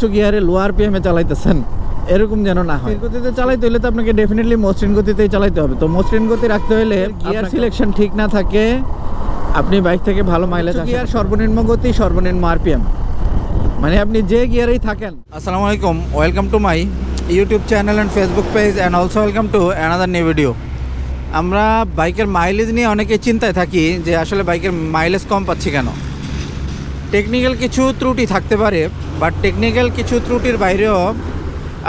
উচ্চ গিয়ারে লো আরপিএমে চালাইতেছেন, এরকম যেন না হয়। গতিতে চালাইতে হলে তো আপনাকে ডেফিনেটলি মসৃণ গতিতেই চালাইতে হবে। তো মসৃণ গতি রাখতে হলে গিয়ার সিলেকশন ঠিক না থাকে আপনি বাইক থেকে ভালো মাইলেজ গিয়ার সর্বনিম্ন গতি সর্বনিম্ন আরপিএম, মানে আপনি যে গিয়ারেই থাকেন। আসসালামু আলাইকুম, welcome to my YouTube channel and Facebook page and also welcome to another new video. আমরা বাইকের মাইলেজ নিয়ে অনেকে চিন্তায় থাকি যে আসলে বাইকের মাইলেজ কম পাচ্ছি কেন। টেকনিক্যাল কিছু ত্রুটি থাকতে পারে, বাট টেকনিক্যাল কিছু ত্রুটির বাইরেও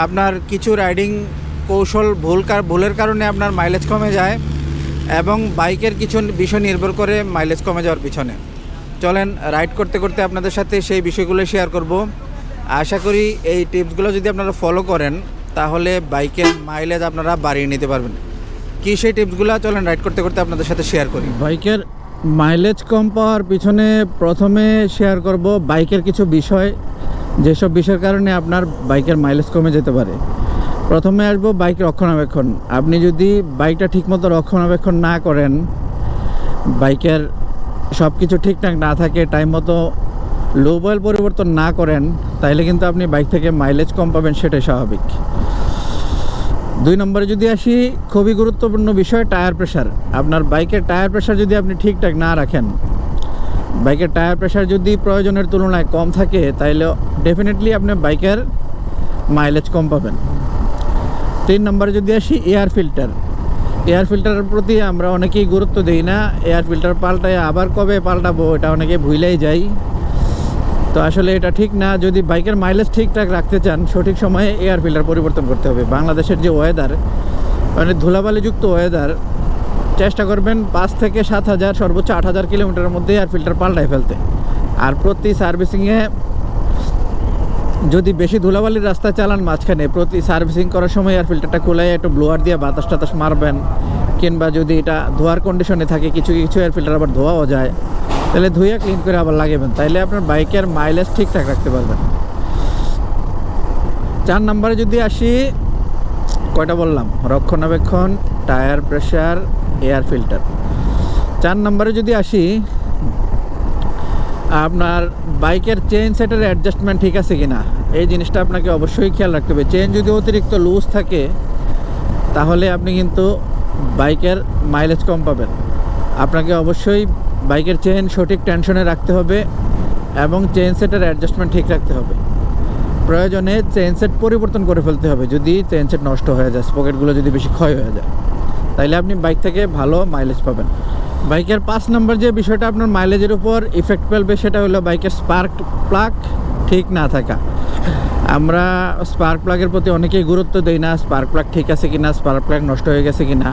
আপনার কিছু রাইডিং কৌশল ভুলের কারণে আপনার মাইলেজ কমে যায় এবং বাইকের কিছু বিষয় নির্ভর করে মাইলেজ কমে যাওয়ার পিছনে। চলেন রাইড করতে করতে আপনাদের সাথে সেই বিষয়গুলো শেয়ার করব। আশা করি এই টিপসগুলো যদি আপনারা ফলো করেন তাহলে বাইকের মাইলেজ আপনারা বাড়িয়ে নিতে পারবেন। কি সেই টিপসগুলো চলেন রাইড করতে করতে আপনাদের সাথে শেয়ার করি। বাইকের মাইলেজ কম পাওয়ার পিছনে প্রথমে শেয়ার করব বাইকের কিছু বিষয়, যেসব বিষয়ের কারণে আপনার বাইকের মাইলেজ কমে যেতে পারে। প্রথমে আসবো বাইক রক্ষণাবেক্ষণ। আপনি যদি বাইকটা ঠিকমতো রক্ষণাবেক্ষণ না করেন, বাইকের সব কিছু ঠিকঠাক না থাকে, টাইম মতো লো অয়েল পরিবর্তন না করেন, তাইলে কিন্তু আপনি বাইক থেকে মাইলেজ কম পাবেন, সেটাই স্বাভাবিক। 2 নম্বরে যদি আসি, খুবই গুরুত্বপূর্ণ বিষয় টায়ার প্রেশার। আপনার বাইকের টায়ার প্রেশার যদি আপনি ঠিকঠাক না রাখেন, বাইকের টায়ার প্রেশার যদি প্রয়োজনের তুলনায় কম থাকে, তাইলে ডেফিনেটলি আপনি বাইকের মাইলেজ কম পাবেন। 3 নম্বরে যদি আসি এয়ার ফিল্টার। এয়ার ফিল্টারের প্রতি আমরা অনেকেই গুরুত্ব দিই না। এয়ার ফিল্টার পাল্টায় আবার কবে পাল্টাবো এটা অনেকে ভুলেই যাই। তো আসলে এটা ঠিক না। যদি বাইকের মাইলেজ ঠিকঠাক রাখতে চান, সঠিক সময়ে এয়ার ফিল্টার পরিবর্তন করতে হবে। বাংলাদেশের যে ওয়েদার, মানে ধুলাবালিযুক্ত ওয়েদার, চেষ্টা করবেন 5 থেকে 7,000 সর্বোচ্চ 8,000 কিলোমিটারের মধ্যে এয়ার ফিল্টার পাল্টায় ফেলতে। আর প্রতি সার্ভিসিংয়ে যদি বেশি ধুলাবালির রাস্তায় চালান, মাঝখানে প্রতি সার্ভিসিং করার সময় এয়ার ফিল্টারটা খুলে একটু ব্লোয়ার দিয়ে বাতাস টাতাস মারবেন। কিংবা যদি এটা ধোয়ার কন্ডিশনে থাকে, কিছু কিছু এয়ার ফিল্টার আবার ধোয়াও যায়, তাহলে ধুয়ে ক্লিন করে আবার লাগাবেন, তাইলে আপনার বাইকের মাইলেজ ঠিকঠাক রাখতে পারবেন। 4 নম্বরে যদি আসি, কয়টা বললাম? রক্ষণাবেক্ষণ, টায়ার প্রেশার, এয়ার ফিল্টার। 4 নম্বরে যদি আসি, আপনার বাইকের চেইন সেটের অ্যাডজাস্টমেন্ট ঠিক আছে কিনা, এই জিনিসটা আপনাকে অবশ্যই খেয়াল রাখতে হবে। চেইন যদি অতিরিক্ত লুজ থাকে, তাহলে আপনি কিন্তু বাইকের মাইলেজ কম পাবেন। আপনাকে অবশ্যই বাইকের চেইন সঠিক টেনশনে রাখতে হবে এবং চেইন সেটের অ্যাডজাস্টমেন্ট ঠিক রাখতে হবে। প্রয়োজনে চেইন সেট পরিবর্তন করে ফেলতে হবে যদি চেইন সেট নষ্ট হয়ে যায়, স্পকেটগুলো যদি বেশি ক্ষয় হয়ে যায়, তাইলে আপনি বাইক থেকে ভালো মাইলেজ পাবেন। বাইকের 5 নম্বর যে বিষয়টা আপনার মাইলেজের উপর ইফেক্ট ফেলবে, সেটা হলো বাইকের স্পার্ক প্লাগ ঠিক না থাকা। আমরা স্পার্ক প্লাগের প্রতি অনেকেই গুরুত্ব দেই না, স্পার্ক প্লাগ ঠিক আছে কিনা, স্পার্ক প্লাগ নষ্ট হয়ে গেছে কিনা।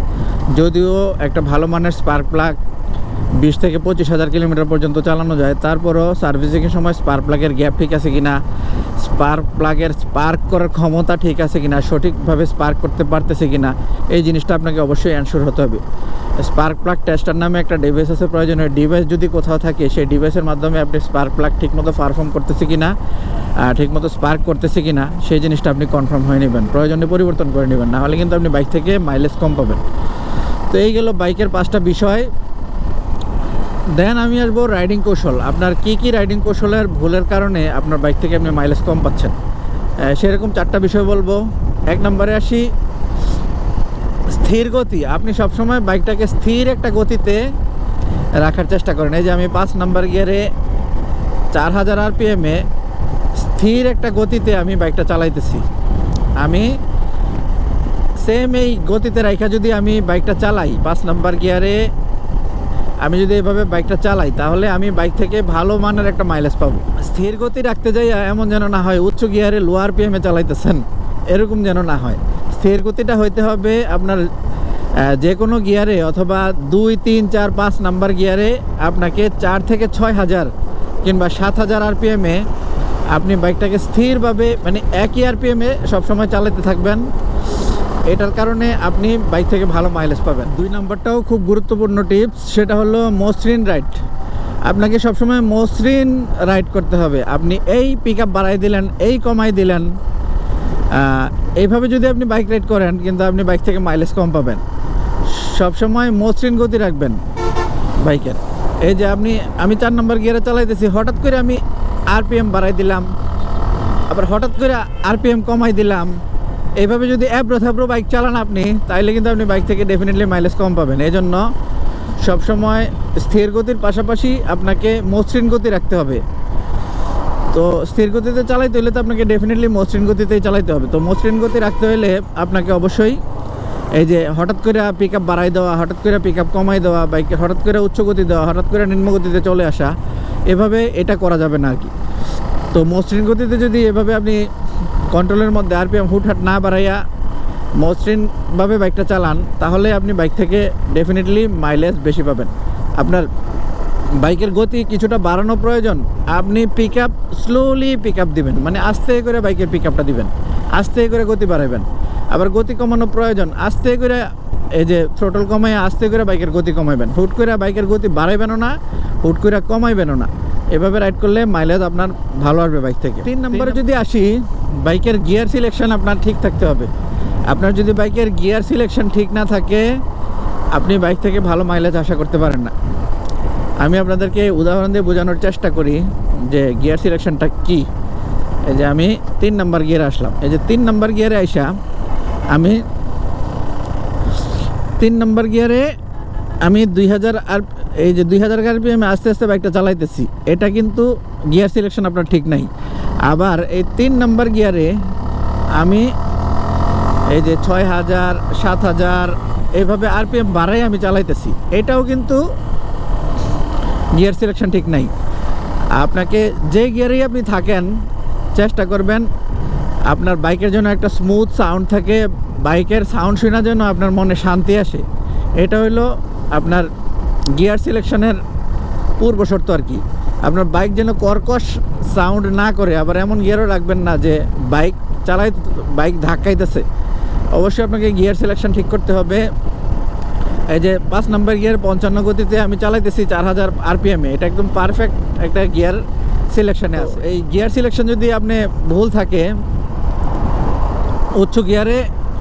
যদিও একটা ভালো মানের স্পার্ক প্লাগ 20 থেকে 25,000 কিলোমিটার পর্যন্ত চালানো যায়, তারপরও সার্ভিসিংয়ের সময় স্পার্ক প্লাগের গ্যাপ ঠিক আছে কিনা, স্পার্ক প্লাগের স্পার্ক করার ক্ষমতা ঠিক আছে কিনা, সঠিকভাবে স্পার্ক করতে পারতেছে কিনা, এই জিনিসটা আপনাকে অবশ্যই অ্যানশিওর হতে হবে। স্পার্ক প্লাগ টেস্টার নামে একটা ডিভাইস আছে, প্রয়োজনীয় ডিভাইস যদি কোথাও থাকে, সেই ডিভাইসের মাধ্যমে আপনি স্পার্ক প্লাগ ঠিকমতো পারফর্ম করতেছে কিনা, ঠিকমতো স্পার্ক করতেছে কিনা, সেই জিনিসটা আপনি কনফার্ম হয়ে নেবেন, প্রয়োজনে পরিবর্তন করে নেবেন, নাহলে কিন্তু আপনি বাইক থেকে মাইলেজ কম পাবেন। তো এই গেল বাইকের 5টা বিষয়। দেন আমি আসবো রাইডিং কৌশল। আপনার কি কি রাইডিং কৌশলের ভুলের কারণে আপনার বাইক থেকে আপনি মাইলেজ কম পাচ্ছেন, সেরকম 4টা বিষয় বলবো। 1 নম্বরে আসি, স্থির গতি। আপনি সবসময় বাইকটাকে স্থির একটা গতিতে রাখার চেষ্টা করেন। এই যে আমি 5 নম্বর গিয়ারে 4000 আরপিএমে স্থির একটা গতিতে আমি বাইকটা চালাইতেছি। আমি সেম এই গতিতে রাখা যদি আমি বাইকটা চালাই, 5 নম্বর গিয়ারে আমি যদি এইভাবে বাইকটা চালাই, তাহলে আমি বাইক থেকে ভালো মানের একটা মাইলেজ পাবো। স্থির গতি রাখতে যাই এমন যেন না হয় উচ্চ গিয়ারে লো আরপিএমে চালাইতেছেন, এরকম যেন না হয়। স্থির গতিটা হইতে হবে আপনার যে কোনো গিয়ারে, অথবা 2, 3, 4, 5 নাম্বার গিয়ারে আপনাকে 4 থেকে 6,000 কিংবা 7,000 আরপিএমে আপনি বাইকটাকে স্থিরভাবে, মানে একই আরপিএমে সবসময় চালাতে থাকবেন। এটার কারণে আপনি বাইক থেকে ভালো মাইলেজ পাবেন। 2 নম্বরটাও খুব গুরুত্বপূর্ণ টিপস, সেটা হলো মসৃণ রাইড। আপনাকে সবসময় মসৃণ রাইড করতে হবে। আপনি এই পিক আপ বাড়াই দিলেন, এই কমাই দিলেন, এইভাবে যদি আপনি বাইক রাইড করেন, কিন্তু আপনি বাইক থেকে মাইলেজ কম পাবেন। সবসময় মসৃণ গতি রাখবেন বাইকের। এই যে আমি 4 নম্বর গিয়ারে চালাইতেছি, হঠাৎ করে আমি আরপিএম বাড়াই দিলাম, আবার হঠাৎ করে আরপিএম কমাই দিলাম, এইভাবে যদি অ্যাব্রো থ্যাব্রো বাইক চালান আপনি, তাইলে কিন্তু আপনি বাইক থেকে ডেফিনেটলি মাইলেজ কম পাবেন। এই জন্য সবসময় স্থির গতির পাশাপাশি আপনাকে মসৃণ গতি রাখতে হবে। তো স্থির গতিতে চালাইতে হলে তো আপনাকে ডেফিনেটলি মসৃণ গতিতেই চালাইতে হবে। তো মসৃণ গতি রাখতে হলে আপনাকে অবশ্যই এই যে হঠাৎ করে পিক আপ বাড়াই দেওয়া, হঠাৎ করে পিক আপ কমাই দেওয়া, বাইকে হঠাৎ করে উচ্চ গতি দেওয়া, হঠাৎ করে নিম্ন গতিতে চলে আসা, এভাবে এটা করা যাবে না আর কি। তো মসৃণ গতিতে যদি এভাবে আপনি কন্ট্রোলের মধ্যে আরপিএম হুটহাট না বাড়াইয়া মসৃণভাবে বাইকটা চালান, তাহলে আপনি বাইক থেকে ডেফিনেটলি মাইলেজ বেশি পাবেন। আপনার বাইকের গতি কিছুটা বাড়ানো প্রয়োজন, আপনি pick up slowly pick up দিবেন, মানে আস্তে করে বাইকের পিক আপটা দিবেন, আস্তে করে গতি বাড়াবেন। আবার গতি কমানো প্রয়োজন, আস্তে করে এই যে থ্রোটল কমাই আস্তে করে বাইকের গতি কমাইবেন। হুট করে বাইকের গতি বাড়াইবেনও না, হুট করে কমাইবেনও না। এভাবে রাইড করলে মাইলেজ আপনার ভালো আসবে বাইক থেকে। 3 নম্বরে যদি আসি, বাইকের গিয়ার সিলেকশন আপনার ঠিক থাকতে হবে। আপনার যদি বাইকের গিয়ার সিলেকশন ঠিক না থাকে, আপনি বাইক থেকে ভালো মাইলেজ আশা করতে পারেন না। আমি আপনাদেরকে উদাহরণ দিয়ে বোঝানোর চেষ্টা করি যে গিয়ার সিলেকশনটা কি। এই যে আমি 3 নম্বর গিয়ারে আসলাম, এই যে 3 নম্বর গিয়ারে আইসা আমি 3 নম্বর গিয়ারে আমি 2000 আর এই যে 2000 আরপিএমে আস্তে আস্তে বাইকটা চালাইতেছি, এটা কিন্তু গিয়ার সিলেকশন আপনার ঠিক নাই। আবার এই 3 নম্বর গিয়ারে আমি এই যে 6000 7000 এইভাবে আরপিএম বাড়াই আমি চালাইতেছি, এটাও কিন্তু গিয়ার সিলেকশন ঠিক নাই। আপনাকে যে গিয়ারেই আপনি থাকেন, চেষ্টা করবেন আপনার বাইকের জন্য একটা স্মুথ সাউন্ড থাকে, বাইকের সাউন্ড শোনার জন্য আপনার মনে শান্তি আসে। এটা হলো আপনার গিয়ার সিলেকশনের পূর্ব শর্ত আর কি। আপনার বাইক যেন কর্কশ সাউন্ড না করে, আবার এমন গিয়ারও রাখবেন না যে বাইক ধাক্কাইতেছে। অবশ্যই আপনাকে গিয়ার সিলেকশন ঠিক করতে হবে। এই যে 5 নম্বর গিয়ার 55 গতিতে আমি চালাইতেছি 4000 আরপিএমে, এটা একদম পারফেক্ট একটা গিয়ার সিলেকশনে আছে। এই গিয়ার সিলেকশন যদি আপনি ভুল থাকে, উচ্চ গিয়ারে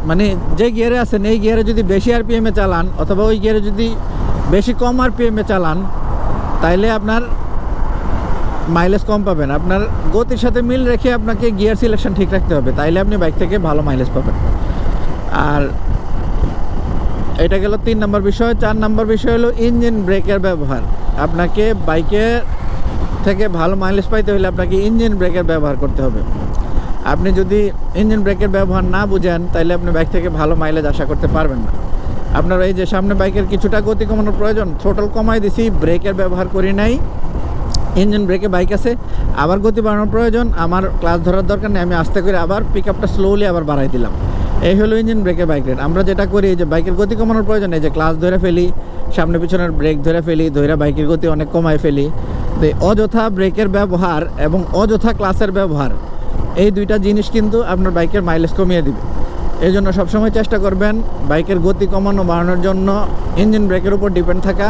মানে যে গিয়ারে আছেন এই গিয়ারে যদি বেশি আরপিএমে চালান, অথবা ওই গিয়ারে যদি বেশি কম আরপিএমে চালান, তাইলে আপনার মাইলেজ কম পাবেন। আপনার গতির সাথে মিল রেখে আপনাকে গিয়ার সিলেকশন ঠিক রাখতে হবে, তাইলে আপনি বাইক থেকে ভালো মাইলেজ পাবেন। আর এটা গেল 3 নম্বর বিষয়। 4 নম্বর বিষয় হলো ইঞ্জিন ব্রেকের ব্যবহার। আপনাকে বাইকের থেকে ভালো মাইলেজ পাইতে হলে আপনাকে ইঞ্জিন ব্রেকের ব্যবহার করতে হবে। আপনি যদি ইঞ্জিন ব্রেকের ব্যবহার না বুঝেন, তাহলে আপনি বাইক থেকে ভালো মাইলেজ আশা করতে পারবেন না। আপনার এই যে সামনে বাইকের কিছুটা গতি কমানোর প্রয়োজন, থ্রোটল কমাই দিছি, ব্রেকের ব্যবহার করি নাই, ইঞ্জিন ব্রেকে বাইক আছে, আবার গতি বাড়ানোর প্রয়োজন, আমার ক্লাস ধরার দরকার নেই, আমি আস্তে করে আবার পিক আপটা স্লোলি আবার বাড়াই দিলাম। এই হলো ইঞ্জিন ব্রেকের বাইক রাইড। আমরা যেটা করি যে বাইকের গতি কমানোর প্রয়োজন, এই যে ক্লাস ধরে ফেলি, সামনে পিছনের ব্রেক ধরে ফেলি, ধরে বাইকের গতি অনেক কমাই ফেলি। তো অযথা ব্রেকের ব্যবহার এবং অযথা ক্লাসের ব্যবহার, এই দুইটা জিনিস কিন্তু আপনার বাইকের মাইলেজ কমিয়ে দিবে। এই জন্য সবসময় চেষ্টা করবেন বাইকের গতি কমানো বাড়ানোর জন্য ইঞ্জিন ব্রেকের উপর ডিপেন্ড থাকা,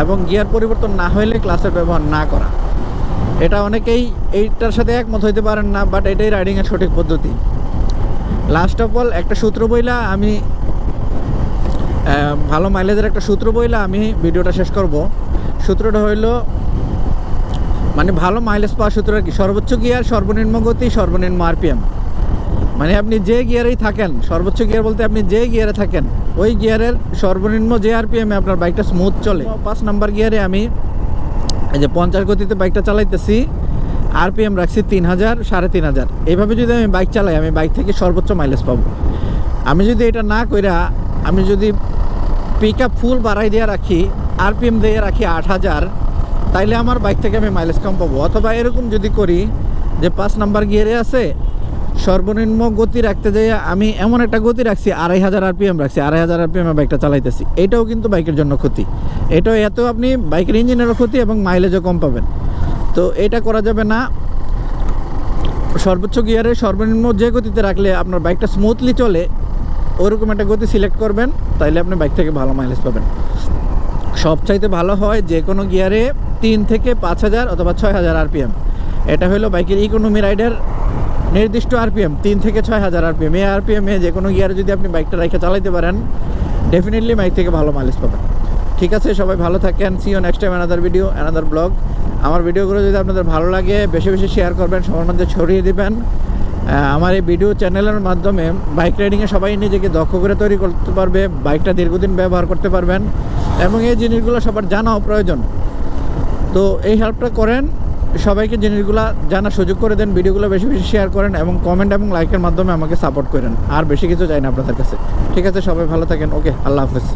এবং গিয়ার পরিবর্তন না হলে ক্লাসের ব্যবহার না করা। এটা অনেকেই এইটার সাথে একমত হইতে পারেন না, বাট এটাই রাইডিংয়ের সঠিক পদ্ধতি। লাস্ট অফ অল একটা সূত্র বইলা আমি ভালো মাইলেজের একটা সূত্র বইলা আমি ভিডিওটা শেষ করব। সূত্রটা হইল মানে ভালো মাইলেজ পাওয়ার সূত্র আর কি, সর্বোচ্চ গিয়ার, সর্বনিম্ন গতি, সর্বনিম্ন আরপিএম। মানে আপনি যে গিয়ারেই থাকেন, সর্বোচ্চ গিয়ার বলতে আপনি যে গিয়ারে থাকেন ওই গিয়ারের সর্বনিম্ন যে আরপিএমে আপনার বাইকটা স্মুথ চলে। 5 নম্বর গিয়ারে আমি এই যে 50 গতিতে বাইকটা চালাইতেছি, আরপিএম রাখছি 3000 3500। এইভাবে যদি আমি বাইক চালাই, আমি বাইক থেকে সর্বোচ্চ মাইলেজ পাবো। আমি যদি এটা না কইরা আমি যদি পিক আপ ফুল বাড়াই দিয়ে রাখি, আরপিএম দিয়ে রাখি 8000, তাইলে আমার বাইক থেকে আমি মাইলেজ কম পাবো। অথবা এরকম যদি করি যে 5 নম্বর গিয়ারে আছে, সর্বনিম্ন গতি রাখতে যেয়ে আমি এমন একটা গতি রাখছি 2500 আরপিএম রাখছি, 2500 আরপিএমে বাইকটা চালাইতেছি, এটাও কিন্তু বাইকের জন্য ক্ষতি। এটাও এত আপনি বাইকের ইঞ্জিনেরও ক্ষতি এবং মাইলেজও কম পাবেন। তো এটা করা যাবে না। সর্বোচ্চ গিয়ারে সর্বনিম্ন যে গতিতে রাখলে আপনার বাইকটা স্মুথলি চলে, ওইরকম একটা গতি সিলেক্ট করবেন, তাইলে আপনি বাইক থেকে ভালো মাইলেজ পাবেন। সবচাইতে ভালো হয় যে কোনো গিয়ারে 3 থেকে 5000 অথবা 6000 আরপিএম। এটা হলো বাইকের ইকোনমি রাইডের নির্দিষ্ট আরপিএম, 3 থেকে 6000 আরপিএম। এই আরপিএমে যে কোনো গিয়ারে যদি আপনি বাইকটা রেখে চালাইতে পারেন, ডেফিনেটলি বাইক থেকে ভালো মাইলেজ পাবেন। ঠিক আছে, সবাই ভালো থাকেন। See you next time, another video, another blog. আমার ভিডিওগুলো যদি আপনাদের ভালো লাগে, বেশি বেশি শেয়ার করবেন, সবার মধ্যে ছড়িয়ে দিবেন। আমার এই ভিডিও চ্যানেলের মাধ্যমে বাইক রাইডিংয়ে সবাই নিজেকে দক্ষ করে তৈরি করতে পারবে, বাইকটা দীর্ঘদিন ব্যবহার করতে পারবেন এবং এই জিনিসগুলো সবার জানাও প্রয়োজন। তো এই হেল্পটা করেন, সবাইকে জিনিসগুলো জানার সুযোগ করে দেন, ভিডিওগুলো বেশি বেশি শেয়ার করেন এবং কমেন্ট এবং লাইকের মাধ্যমে আমাকে সাপোর্ট করেন। আর বেশি কিছু চাই না আপনাদের কাছে। ঠিক আছে, সবাই ভালো থাকেন। ওকে, আল্লাহ হাফেজ।